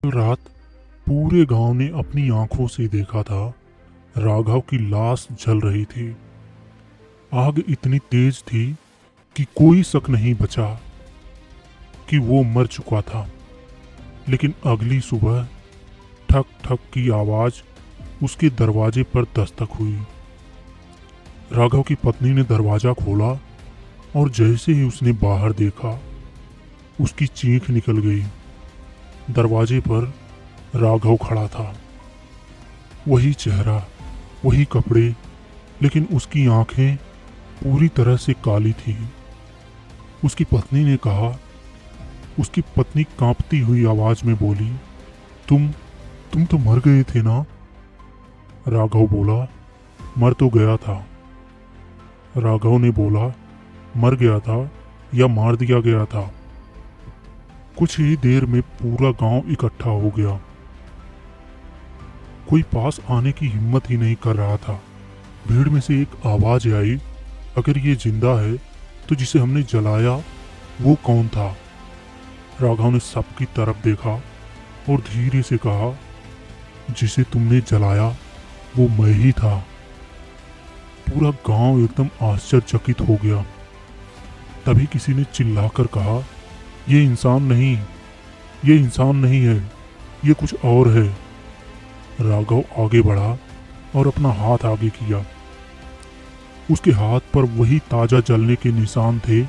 कल रात पूरे गांव ने अपनी आंखों से देखा था। राघव की लाश जल रही थी। आग इतनी तेज थी कि कोई शक नहीं बचा कि वो मर चुका था। लेकिन अगली सुबह ठक ठक की आवाज उसके दरवाजे पर दस्तक हुई। राघव की पत्नी ने दरवाजा खोला और जैसे ही उसने बाहर देखा, उसकी चीख निकल गई। दरवाजे पर राघव खड़ा था। वही चेहरा, वही कपड़े, लेकिन उसकी आंखें पूरी तरह से काली थी। उसकी पत्नी ने कहा। उसकी पत्नी कांपती हुई आवाज में बोली, तुम तो मर गए थे ना? राघव बोला, मर तो गया था। राघव ने बोला, मर गया था या मार दिया गया था? कुछ ही देर में पूरा गांव इकट्ठा हो गया। कोई पास आने की हिम्मत ही नहीं कर रहा था। भीड़ में से एक आवाज आई, अगर ये जिंदा है तो जिसे हमने जलाया वो कौन था? राघव ने सबकी तरफ देखा और धीरे से कहा, जिसे तुमने जलाया वो मैं ही था। पूरा गांव एकदम आश्चर्यचकित हो गया। तभी किसी ने चिल्लाकर कहा, ये इंसान नहीं, ये इंसान नहीं है, ये कुछ और है। राघव आगे बढ़ा और अपना हाथ आगे किया। उसके हाथ पर वही ताजा जलने के निशान थे,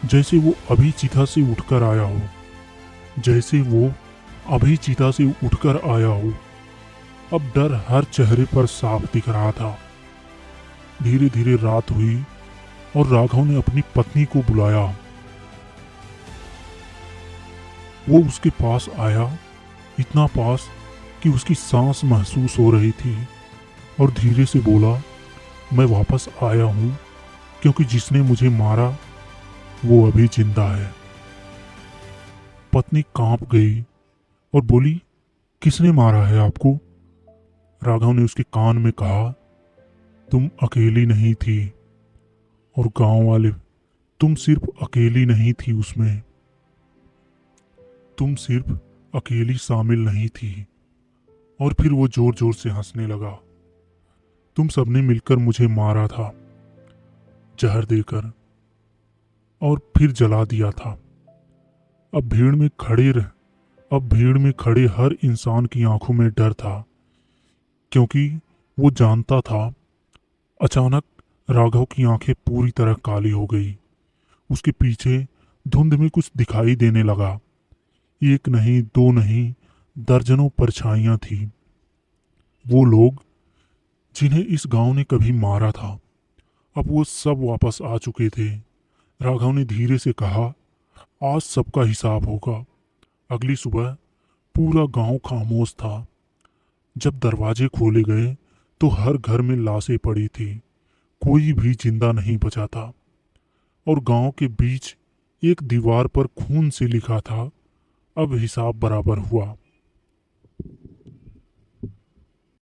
जैसे वो अभी चिता से उठकर आया हो, जैसे वो अभी चिता से उठकर आया हो। अब डर हर चेहरे पर साफ दिख रहा था। धीरे धीरे रात हुई और राघव ने अपनी पत्नी को बुलाया। वो उसके पास आया, इतना पास कि उसकी सांस महसूस हो रही थी, और धीरे से बोला, मैं वापस आया हूं क्योंकि जिसने मुझे मारा वो अभी जिंदा है। पत्नी कांप गई और बोली, किसने मारा है आपको? राघव ने उसके कान में कहा, तुम अकेली नहीं थी, और गांव वाले, तुम सिर्फ अकेली नहीं थी उसमें, तुम सिर्फ अकेली शामिल नहीं थी। और फिर वो जोर जोर से हंसने लगा। तुम सबने मिलकर मुझे मारा था, जहर देकर, और फिर जला दिया था। अब भीड़ में खड़े हर इंसान की आंखों में डर था, क्योंकि वो जानता था। अचानक राघव की आंखें पूरी तरह काली हो गई। उसके पीछे धुंध में कुछ दिखाई देने लगा। एक नहीं, दो नहीं, दर्जनों परछाइयां थी। वो लोग जिन्हें इस गांव ने कभी मारा था, अब वो सब वापस आ चुके थे। राघव ने धीरे से कहा, आज सबका हिसाब होगा। अगली सुबह पूरा गांव खामोश था। जब दरवाजे खोले गए तो हर घर में लाशें पड़ी थी। कोई भी जिंदा नहीं बचा था। और गांव के बीच एक दीवार पर खून से लिखा था, अब हिसाब बराबर हुआ।